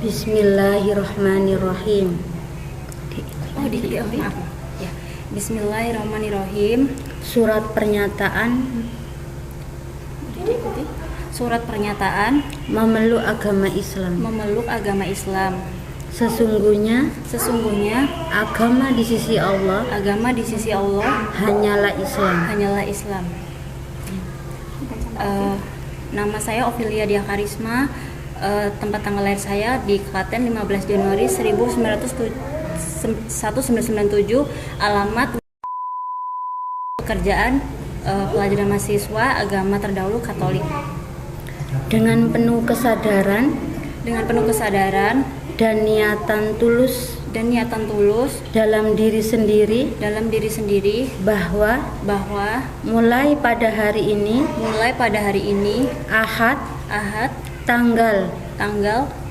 Bismillahirrahmanirrahim. Maaf. Ya. Bismillahirrahmanirrahim. Surat pernyataan memeluk agama Islam. Sesungguhnya agama di sisi Allah hanyalah Islam. Nama saya Ovilia Dia Karisma. Tempat tanggal lahir saya di Klaten 15 Januari 1997. Alamat pekerjaan pelajaran mahasiswa agama terdahulu Katolik. Dengan penuh kesadaran dan niatan tulus dalam diri sendiri bahwa mulai pada hari ini Ahad tanggal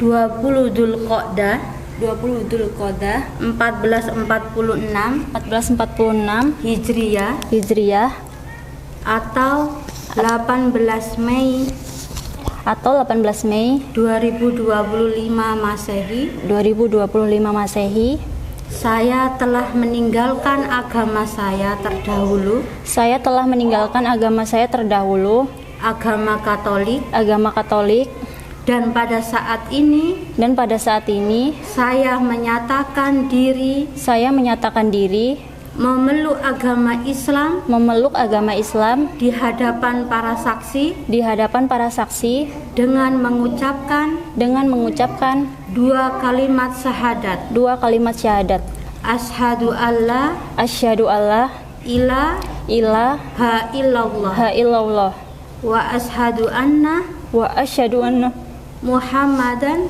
20 Dzulqa'dah 1446 Hijriah atau 18 Mei 2025 Masehi, saya telah meninggalkan agama saya terdahulu, agama Katolik, dan pada saat ini saya menyatakan diri memeluk agama Islam di hadapan para saksi dengan mengucapkan dua kalimat syahadat. Asyhadu alla ilaha illallah wa asyhadu anna Muhammadan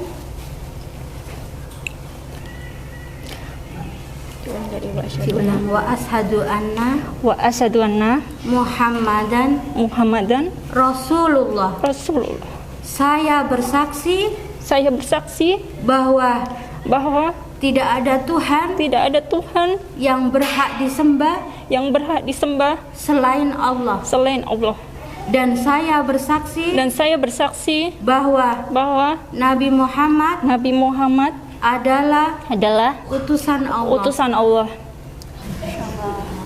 wa asyhadu anna Muhammadan Rasulullah. Saya bersaksi bahwa tidak ada Tuhan yang berhak disembah selain Allah. Dan saya bersaksi bahwa Nabi Muhammad adalah utusan Allah.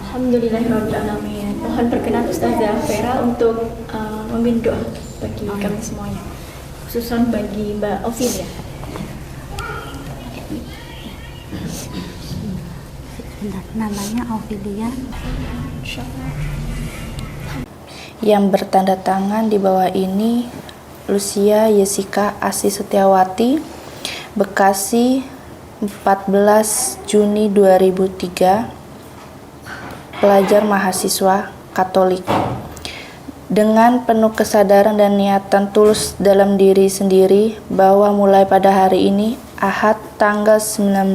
Alhamdulillahirrahmanirrahim. Mohon perkenan Ustazah Vera untuk memimpin doa bagi kami semuanya, khususnya bagi Mbak Ovilia. Namanya Ovilia. Yang bertanda tangan di bawah ini Lucia Jessica Asih Setiawati, Bekasi, 14 Juni 2003, pelajar mahasiswa Katolik. Dengan penuh kesadaran dan niatan tulus dalam diri sendiri bahwa mulai pada hari ini Ahad tanggal 19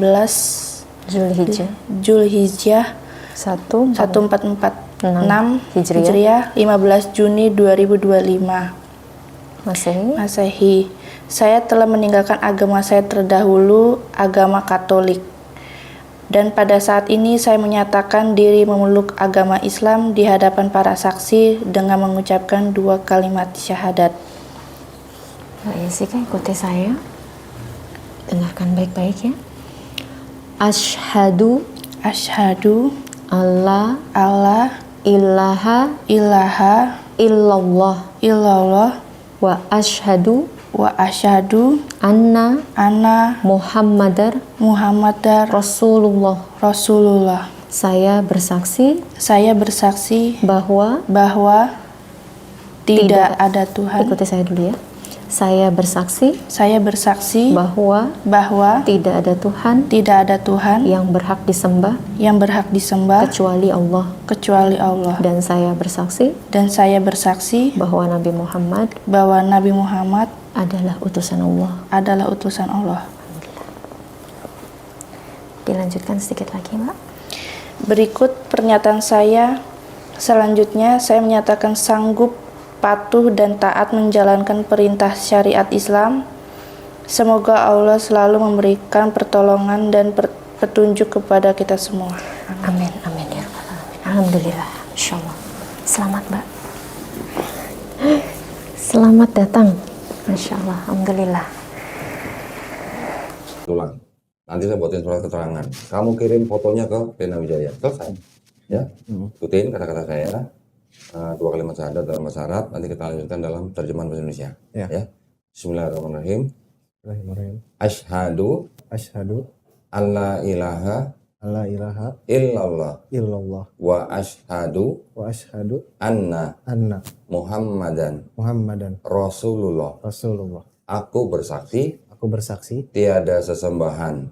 Zulhijjah 1446 Hijriah 15 Juni 2025 Masehi, saya telah meninggalkan agama saya terdahulu, agama Katolik. Dan pada saat ini saya menyatakan diri memeluk agama Islam di hadapan para saksi dengan mengucapkan dua kalimat syahadat. Mbak Jessica, ikuti saya. Dengarkan baik-baik ya. Asyhadu alla ilaha illallah wa asyhadu anna Muhammadar Rasulullah. Saya bersaksi bahwa tidak ada Tuhan. Ikuti saya dulu ya. Saya bersaksi bahwa tidak ada Tuhan yang berhak disembah kecuali Allah. Dan saya bersaksi bahwa Nabi Muhammad adalah utusan Allah. Dilanjutkan sedikit lagi, Mbak. Berikut pernyataan saya. Selanjutnya saya menyatakan sanggup, patuh dan taat menjalankan perintah syariat Islam. Semoga Allah selalu memberikan pertolongan dan petunjuk kepada kita semua. Amin ya rabbal alamin. Alhamdulillah, insyaallah. Selamat, Mbak. Selamat datang. Masyaallah, alhamdulillah. Tulang. Nanti saya buatin surat keterangan. Kamu kirim fotonya ke Pena Wijaya. Selesai. Ya. Ikutin kata-kata saya. 2 kalimat syahadat dalam bahasa Arab. Nanti kita lanjutkan dalam terjemahan bahasa Indonesia. Ya. Bismillahirrahmanirrahim. Asyhadu alla ilaha illallah wa asyhadu anna Muhammadan Rasulullah. Aku bersaksi tiada sesembahan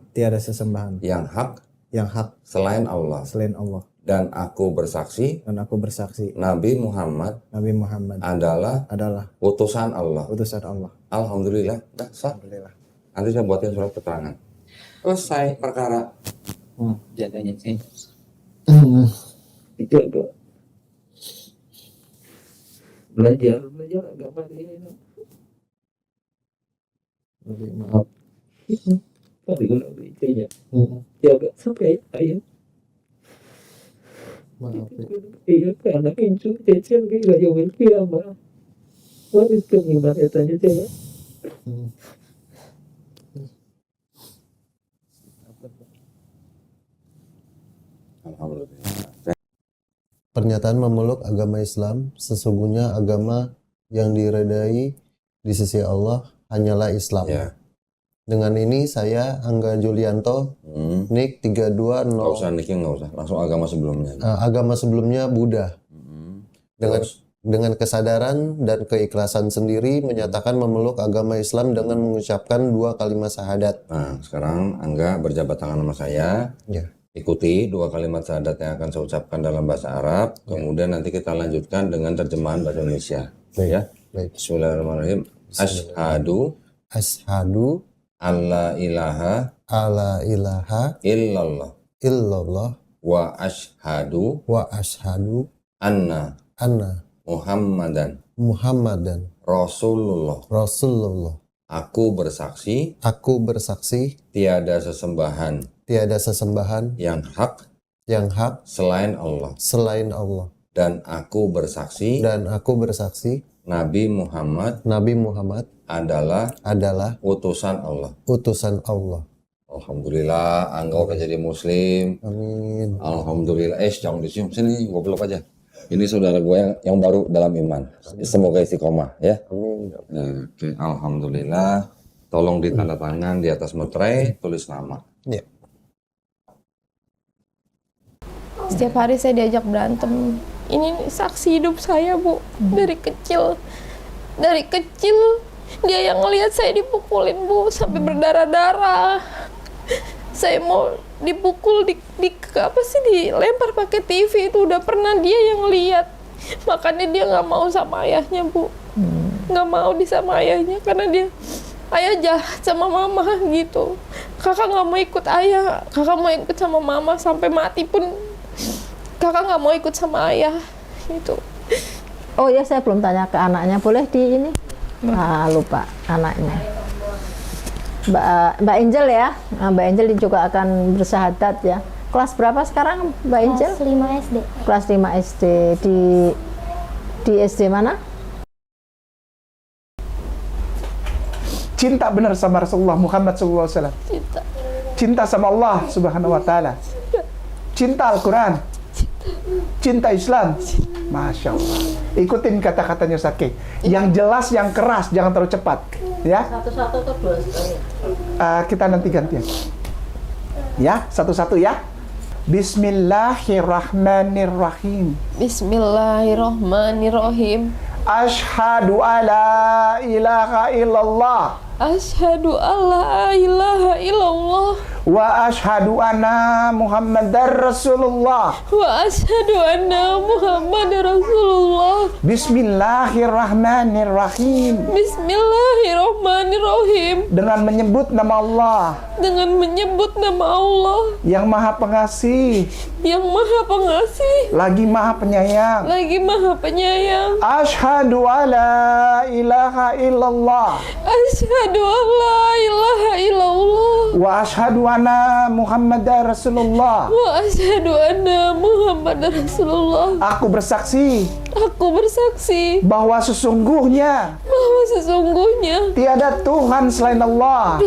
yang hak selain Allah. Dan aku bersaksi Nabi Muhammad adalah utusan Allah. Alhamdulillah. Dah sah. Nanti saya buatin surat keterangan. Selesai perkara. Jadinya sih. Itu agak belajar agama ini. Maaf. Tapi kalau itu ya agak sampai ayat. Maaf. Iya karena pintu kecil kayak jauhin kiamat. Waris kemana ya tanya saya. Alhamdulillah. Pernyataan memeluk agama Islam, sesungguhnya agama yang diridai di sisi Allah hanyalah Islam. Ya. Dengan ini saya Angga Julianto, NIK 320. Nggak usah niknya, nggak usah. Langsung agama sebelumnya. Agama sebelumnya Buddha. Dengan kesadaran dan keikhlasan sendiri menyatakan memeluk agama Islam dengan mengucapkan 2 kalimat syahadat. Nah, sekarang Angga berjabat tangan sama saya. Ya. Ikuti 2 kalimat syahadat yang akan saya ucapkan dalam bahasa Arab. Kemudian nanti kita lanjutkan dengan terjemahan bahasa Indonesia. Ya. Bismillahirrahmanirrahim. Asyhadu alla ilaha illallah wa asyhadu anna Muhammadan Rasulullah. Aku bersaksi tiada sesembahan yang hak selain Allah. Dan aku bersaksi Nabi Muhammad adalah utusan Allah. Alhamdulillah, Angga udah jadi muslim. Amin. Alhamdulillah. Jangan disium, sini gue peluk aja. Ini saudara gue yang baru dalam iman. Semoga istiqomah ya. Amin. Oke, alhamdulillah. Tolong ditanda tangan di atas materai, tulis nama. Ya. Setiap hari saya diajak berantem. Ini saksi hidup saya, Bu. Dari kecil dia yang ngelihat saya dipukulin, Bu, sampai berdarah-darah. Saya mau dipukul dilempar pakai TV, itu udah pernah dia yang lihat. Makanya dia nggak mau sama ayahnya, Bu. Nggak mau sama ayahnya karena ayah jahat sama mama gitu. Kakak nggak mau ikut ayah, kakak mau ikut sama mama sampai mati pun kakak nggak mau ikut sama ayah gitu. Oh ya, saya belum tanya ke anaknya, boleh di ini? Lupa anaknya. Mbak Angel ya, Mbak Angel juga akan bersyahadat ya. Kelas berapa sekarang Mbak Angel? Kelas 5 SD. Kelas 5 SD di SD mana? Cinta benar sama Rasulullah Muhammad SAW. Cinta sama Allah Subhanahu Wa Taala. Cinta Al-Quran. Cinta Islam. Masya Allah. Ikutin kata-katanya Sake. Yang jelas, yang keras, jangan terlalu cepat. Ya. Satu-satu atau 2 sekali? Kita nanti gantian. Ya, satu-satu ya. Bismillahirrahmanirrahim. Bismillahirrahmanirrahim. Asyhadu alla ilaha illallah. Asyhadu alla ilaha illallah. Wa asyhadu anna Muhammadar Rasulullah. Wa asyhadu anna Muhammadar Rasulullah. Bismillahirrahmanirrahim. Bismillahirrahmanirrahim. Dengan menyebut nama Allah. Dengan menyebut nama Allah. Yang Maha Pengasih. Yang Maha Pengasih. Lagi Maha Penyayang. Lagi Maha Penyayang. Asyhadu alla ilaha illallah. Asyhadu alla ilaha illallah. Wa asyhadu anna Muhammadar Rasulullah. Wa asyhadu anna Muhammadar Rasulullah. Aku bersaksi. Aku bersaksi bahwa sesungguhnya tiada Tuhan selain Allah.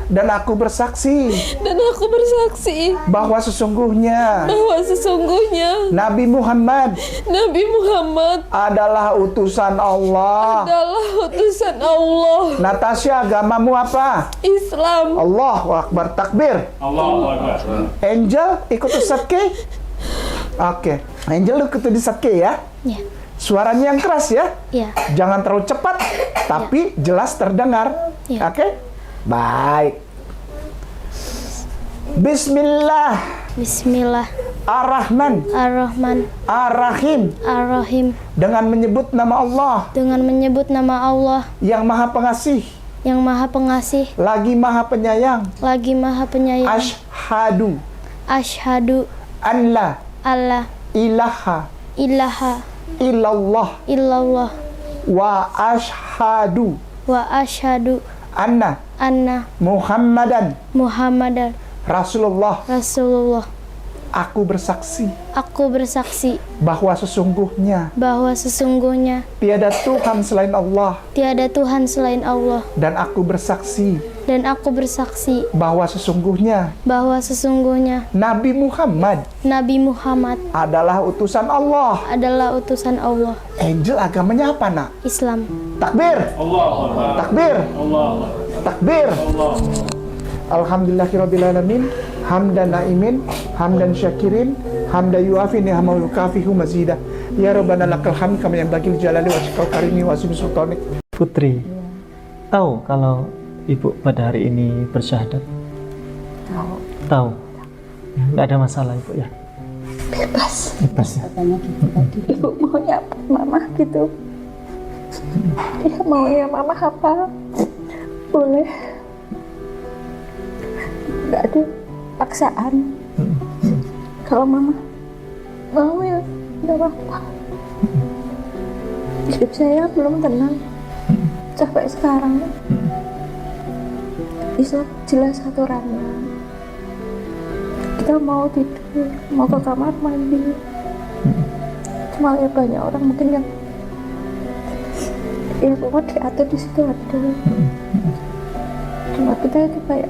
Dan aku bersaksi bahwa sesungguhnya Nabi Muhammad adalah utusan Allah. Natasha, agamamu apa? Islam. Allahu Akbar, takbir. Allahu Akbar. Angel, ikut Ustaz K? Oke. Angel, ikut Ustaz K ya? Ya. Suaranya yang keras ya? Ya. Jangan terlalu cepat, tapi jelas terdengar. Ya. Oke? Baik. Bismillah. Bismillah. Ar-Rahman. Ar-Rahman. Ar-Rahim. Ar-Rahim. Dengan menyebut nama Allah. Dengan menyebut nama Allah yang Maha Pengasih. Yang Maha Pengasih. Lagi Maha Penyayang. Lagi Maha Penyayang. Asyhadu. Asyhadu. Alla. Allah. Ilaha. Ilaha. Illallah. Illallah. Wa asyhadu. Wa asyhadu. Anna. Muhammadan. Rasulullah. Aku bersaksi bahwa sesungguhnya tiada Tuhan selain Allah. Dan aku bersaksi bahwa sesungguhnya Nabi Muhammad adalah utusan Allah. Angel, agamanya apa, nak? Islam. Takbir. Takbir. Takbir. Alhamdulillahirabbil alamin. Hamdan naimin, hamdan syakirin, hamdan yuafi ni'amahu yukafihu mazidah. Ya Rabbana lakal hamd kama yanbaghi jalali wajhikal karimi wa azimi sultanik. Putri, tahu kalau ibu pada hari ini bersyahadat? Tahu. Nggak ada masalah ibu ya? Bebas ya? Ibu maunya apa? Mama gitu. Dia maunya mama apa? Boleh. Nggak ada paksaan. Kalau mama mau ya nggak apa-apa. Hidup saya belum tenang sampai sekarang. Bisa jelas aturannya. Kita mau tidur, mau ke kamar mandi. Cuma ya banyak orang mungkin yang ya pokoknya diatur di situ ada. Cuma kita itu kayak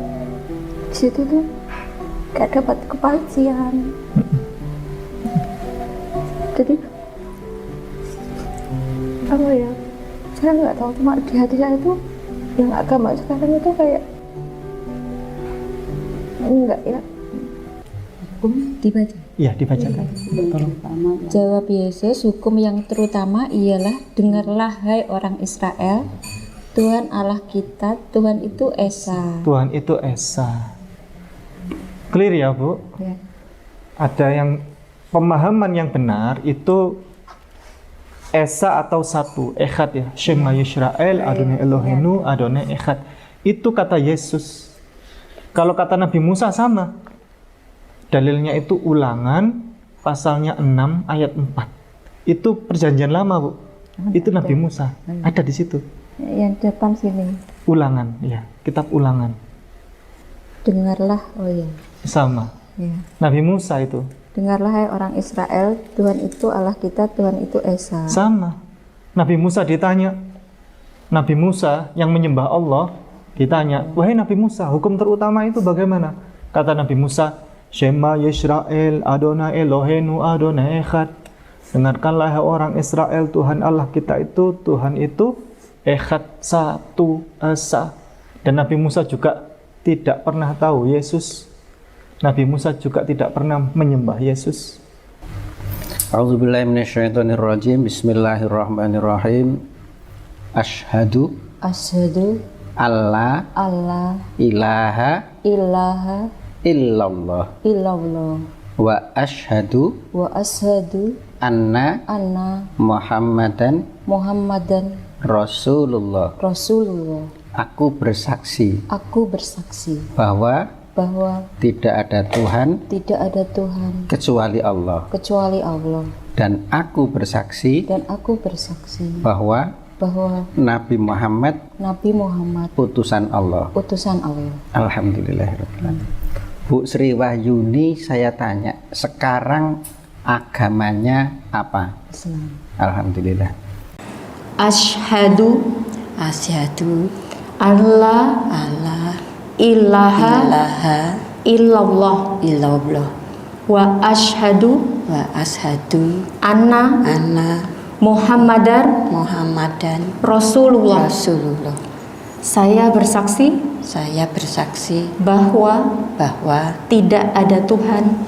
di situ tuh gak dapat kepastian. Jadi apa ya, saya nggak tahu, cuma di hati saya itu yang agama sekarang itu kayak enggak ya. Dibaca? Iya, dibacakan. Tolong. Jawab Yesus, hukum yang terutama ialah, dengarlah hai orang Israel, Tuhan Allah kita, Tuhan itu Esa. Tuhan itu Esa. Clear ya, Bu? Ya. Ada yang pemahaman yang benar itu Esa atau satu, Echad ya. Shema Yisrael, Adonai Elohenu, Adonai Echad. Itu kata Yesus. Kalau kata Nabi Musa sama. Dalilnya itu Ulangan pasalnya 6 ayat 4. Itu perjanjian lama, Bu. Itu Nabi Musa. Ada di situ. Yang depan sini. Ulangan, ya. Kitab Ulangan. Dengarlah, oh ya. Sama. Ya. Nabi Musa itu. Dengarlah hai orang Israel, Tuhan itu Allah kita, Tuhan itu Esa. Sama. Nabi Musa ditanya. Nabi Musa yang menyembah Allah ditanya, wahai Nabi Musa, hukum terutama itu bagaimana? Kata Nabi Musa, Shema Yisrael, Adonai Elohenu, Adonai Echad. Dengarkanlah hai orang Israel, Tuhan Allah kita itu, Tuhan itu Echad, satu, Esa. Dan Nabi Musa juga tidak pernah tahu Yesus. Nabi Musa juga tidak pernah menyembah Yesus. A'udzubillahi minasyaitonirrajim. Bismillahirrahmanirrahim. Asyhadu alla ilaha illallah wa asyhadu anna Muhammadan Rasulullah. Aku bersaksi bahwa tidak ada Tuhan kecuali Allah. Dan aku bersaksi bahwa Nabi Muhammad utusan Allah. Alhamdulillahirabbil alamin. Bu Sri Wahyuni, saya tanya, sekarang agamanya apa? Islam. Alhamdulillah. Asyhadu alla ilaha illallah wa asyhadu anna Muhammadan Rasulullah. Saya bersaksi bahwa tidak ada Tuhan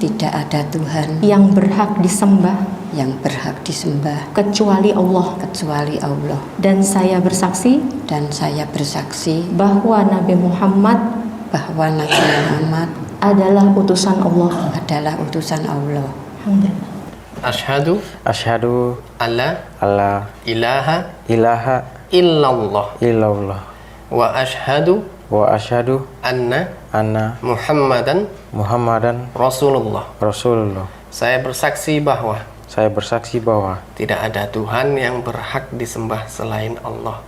yang berhak disembah kecuali Allah. Dan saya bersaksi bahwa Nabi Muhammad adalah utusan Allah. Alhamdulillah. Asyhadu alla ilaha illallah wa asyhadu anna Muhammadan Rasulullah. Saya bersaksi bahwa tidak ada Tuhan yang berhak disembah selain Allah.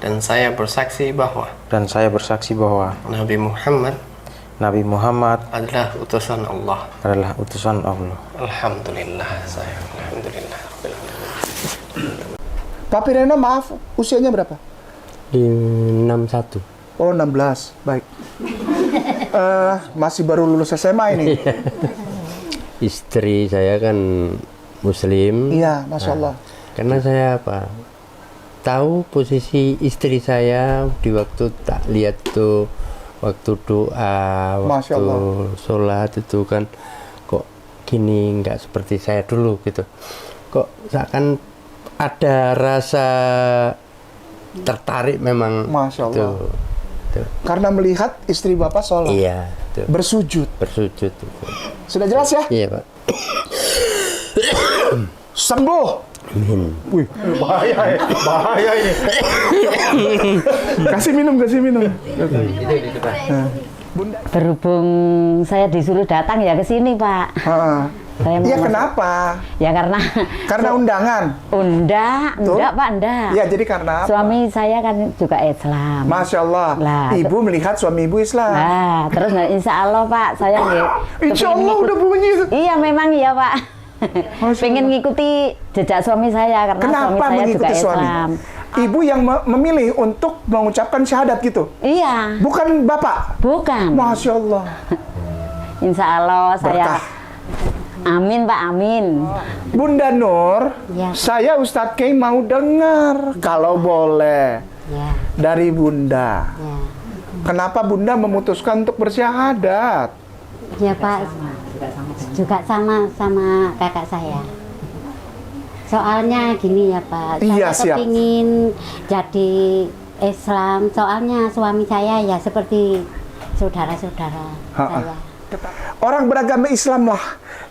Dan saya bersaksi bahwa Nabi Muhammad adalah utusan Allah. Alhamdulillah. Pak Pirena, maaf, usianya berapa? 61. Oh, 16. Baik. Masih baru lulus SMA ini. Istri saya kan Muslim. Iya, Masya Allah. Karena saya tahu posisi istri saya di waktu tak lihat tuh, waktu doa, waktu sholat itu kan kok gini, nggak seperti saya dulu gitu. Kok seakan ada rasa tertarik memang. Masya Allah. Tuh. Karena melihat istri Bapak sholat. Iya. Tuh. Bersujud. Sudah jelas ya? Iya, Pak. Sembuh. Amin. Wih, bahaya ini. Kasih minum. Berhubung saya disuruh datang ya ke sini, Pak. Iya, kenapa? Ya karena undangan. Enggak, Pak, enggak. Ya, jadi karena apa? Suami saya kan juga Islam. Masya Allah. Ibu melihat suami ibu Islam. Nah, terus insya Allah, Pak, saya insya Allah udah bunyi. Iya, memang iya, Pak. Pengen ngikuti jejak suami saya karena kenapa suami saya juga Islam. Ibu yang memilih untuk mengucapkan syahadat gitu? Iya. Bukan Bapak? Bukan. Masya Allah. Insya Allah saya. Amin, Pak, amin. Bunda Nur, ya. Saya Ustadz Kay mau dengar kalau boleh dari Bunda. Ya. Kenapa Bunda memutuskan untuk bersyahadat? Ya Pak, juga sama kakak saya. Soalnya gini ya Pak, saya kepingin jadi Islam. Soalnya suami saya ya seperti saudara-saudara saya. Orang beragama Islam lah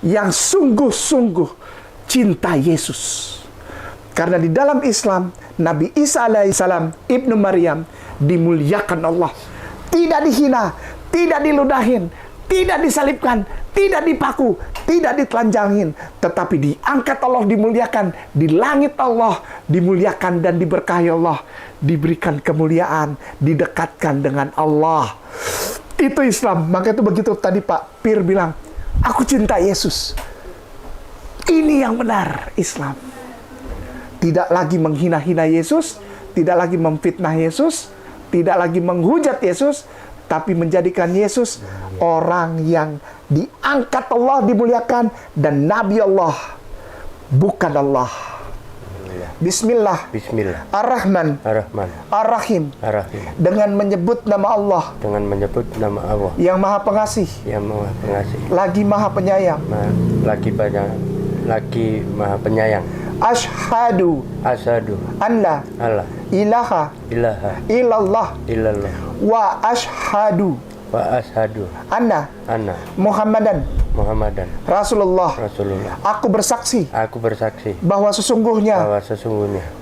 yang sungguh-sungguh cinta Yesus. Karena di dalam Islam, Nabi Isa alaihissalam, Ibnu Maryam, dimuliakan Allah. Tidak dihina, tidak diludahin, tidak disalibkan, tidak dipaku, tidak ditelanjangin, tetapi diangkat Allah, dimuliakan, di langit Allah dimuliakan dan diberkahi Allah, diberikan kemuliaan, didekatkan dengan Allah. Itu Islam. Maka itu begitu tadi Pak Pir bilang, aku cinta Yesus. Ini yang benar Islam. Tidak lagi menghina-hina Yesus, tidak lagi memfitnah Yesus, tidak lagi menghujat Yesus, tapi menjadikan Yesus orang yang diangkat Allah, dimuliakan, dan Nabi Allah, bukan Allah. Bismillah. Ar-Rahman. Ar-Rahim. Dengan menyebut nama Allah. Yang Maha Pengasih. Lagi Maha Penyayang. Lagi Maha Penyayang. Asyhadu anna ilaha illallah wa asyhadu anna Muhammadan Rasulullah. Aku bersaksi bahwa sesungguhnya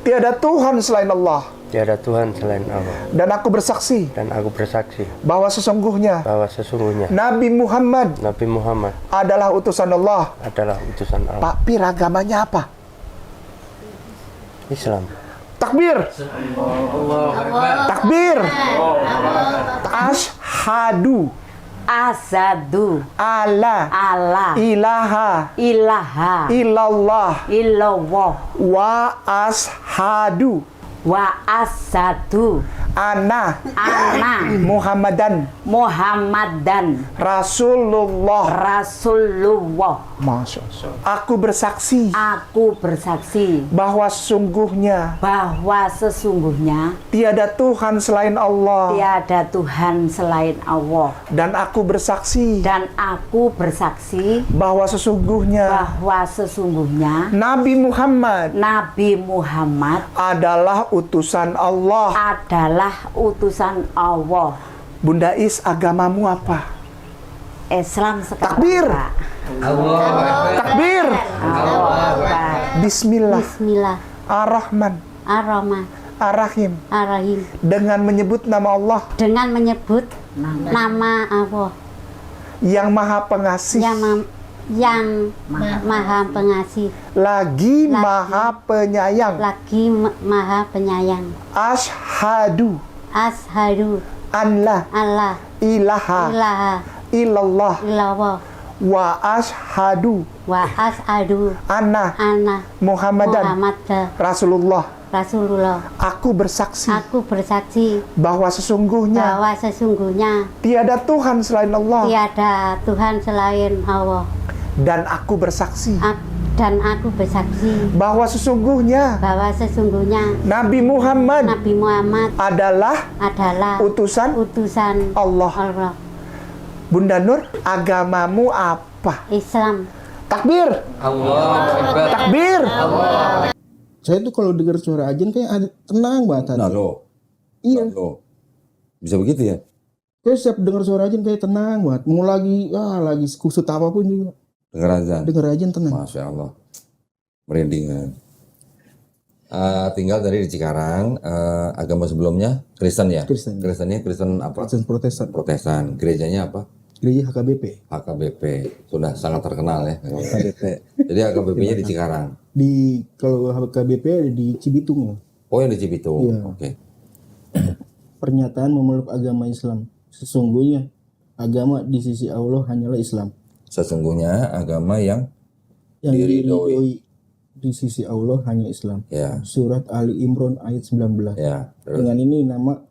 tiada Tuhan selain Allah. Dan aku bersaksi bahwa sesungguhnya Nabi Muhammad adalah utusan Allah. Pak Pir, agamanya apa? Islam. Takbir. Takbir. Asyhadu Asyhadu alla ilaha illallah wa ashadu anna Muhammadan Rasulullah. Masya Allah. Aku bersaksi bahwa sesungguhnya tiada Tuhan selain Allah. Dan aku bersaksi bahwa sesungguhnya Nabi Muhammad adalah utusan Allah. Bunda Is, agamamu apa? Islam sekarang. Takbir. Pak. Takbir. Bismillah. Ar-Rahman. Ar-Rahim. Dengan menyebut nama Allah. Nama Allah. Yang Maha Pengasih. Yang Maha Pengasih. Lagi Maha Penyayang. Asyhadu an la ilaha illallah wa asyhadu anna Muhammadan Rasulullah. Aku bersaksi bahwa sesungguhnya tiada Tuhan selain Allah. Dan aku bersaksi bahwa sesungguhnya Nabi Muhammad adalah utusan Allah. Bunda Nur, agamamu apa? Islam. Takbir. Takbir. Saya tuh kalau dengar suara azan kayak tenang banget. Nah lo. Iya. Lo. Bisa begitu ya? Kayak setiap dengar suara azan kayak tenang banget. Mau lagi kusut apapun juga. Dengar azan tenang. Masya Allah. Merinding. Tinggal dari di Cikarang. Agama sebelumnya Kristen ya? Kristennya Kristen apa? Kristen Protestan. Gerejanya apa? Gereja HKBP. Sudah sangat terkenal ya. HKBP. Jadi HKBP-nya di Cikarang. Kalau HKBP ada di Cibitung. Oh, yang di Cibitung. Iya. Oke. Pernyataan memeluk agama Islam. Sesungguhnya agama di sisi Allah hanyalah Islam. Sesungguhnya agama yang diridhoi di sisi Allah hanya Islam. Ya. Surat Ali Imran ayat 19. Ya. Dengan ini nama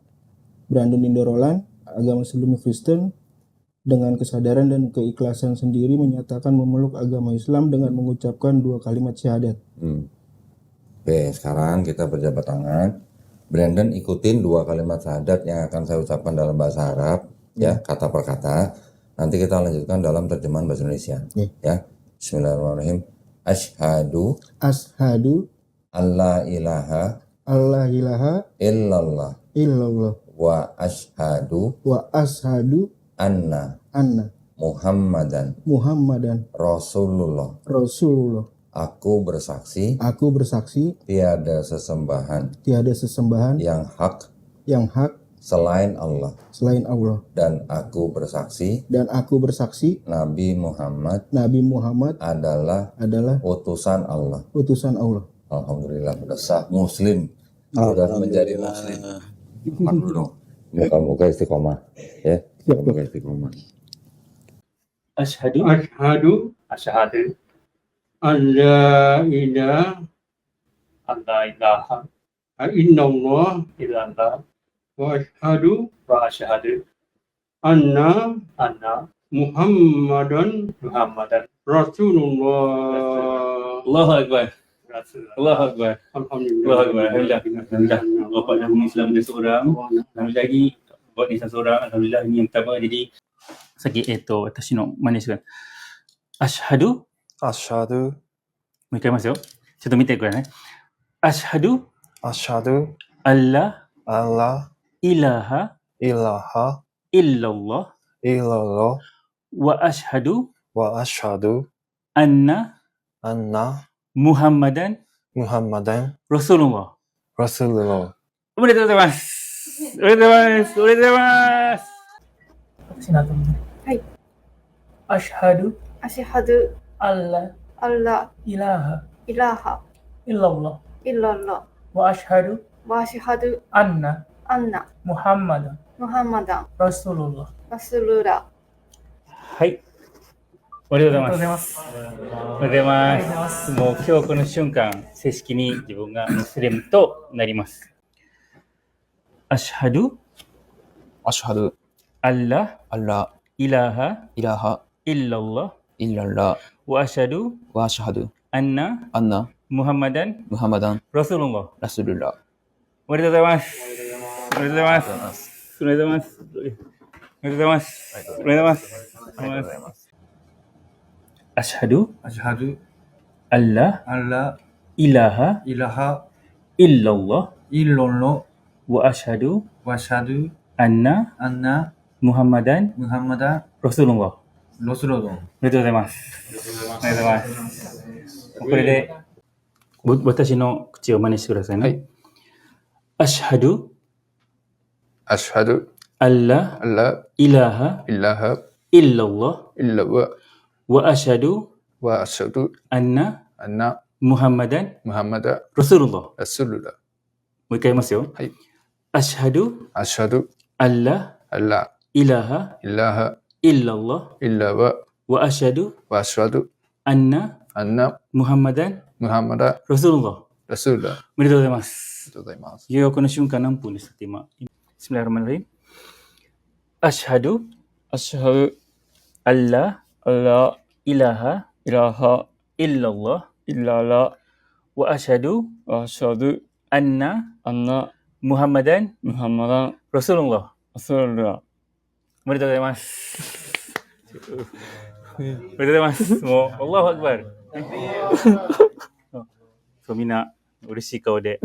Brandon Indorolan, agama sebelumnya Kristen, dengan kesadaran dan keikhlasan sendiri menyatakan memeluk agama Islam dengan mengucapkan 2 kalimat syahadat. Oke, sekarang kita berjabat tangan. Brandon ikutin 2 kalimat syahadat yang akan saya ucapkan dalam bahasa Arab, ya, kata per kata. Nanti kita lanjutkan dalam terjemahan bahasa Indonesia. Ya. Bismillahirrahmanirrahim. Asyhadu alla ilaha illallah wa asyhadu anna Muhammadan Rasulullah. Aku bersaksi tiada sesembahan yang hak selain Allah. Dan aku bersaksi Nabi Muhammad adalah utusan Allah. Alhamdulillah, sudah sah muslim. Sudah menjadi muslim. Moga-moga istiqomah ya. Moga istiqomah. Asyhadu an la ilaha illallah wa asyhadu anna Muhammadan Rasulullah. Allahu Akbar. Alhamdulillah. Bapak dah Islam dia seorang. Alhamdulillah lagi buat ni seorang. Alhamdulillah ini yang pertama. Jadi sakit itu atas sino manis kan. Asyhadu. Mereka masuk. Satu minit kan. Asyhadu alla ilaha illallah wa asyhadu anna Muhammadan Rasulullah. Boleh teman-teman. Hai. Asyhadu alla ilaha illallah wa asyhadu anna Muhammadan Rasulullah. はい。おめでとうございます。おめでとうございます。もう今日この瞬間、正式に自分がムスリムとなります。アシハドアッライラハイラッラwa asyhadu anna Muhammadan Rasulullah. おめでとうございます。おめでとうございます。おめでとうございます。おめでとうございます。おめでとうございます。おめでとうございます。アシハドアッライラハイラッラwa asyhadu anna Muhammadan Rasulullah. おめでとうございます。おめでとうございます。これで私の口を真似してくださいね。はい。アシハドアッライラハイラッラwa asyhadu anna Muhammadan Rasulullah. もう一回言いますよ。はい。アシハドアッライラハillallah wa asyhadu anna Muhammadan Rasulullah. おめでとうございます。いよいよこの瞬間何分ですか今。Bismillahirrahmanirrahim. Asyhadu alla ilaha illallah wa asyhadu anna Muhammadan Rasulullah. おめでとうございます。おめでとうございます。もう、Allahu Akbar。そう、みんな嬉しい顔で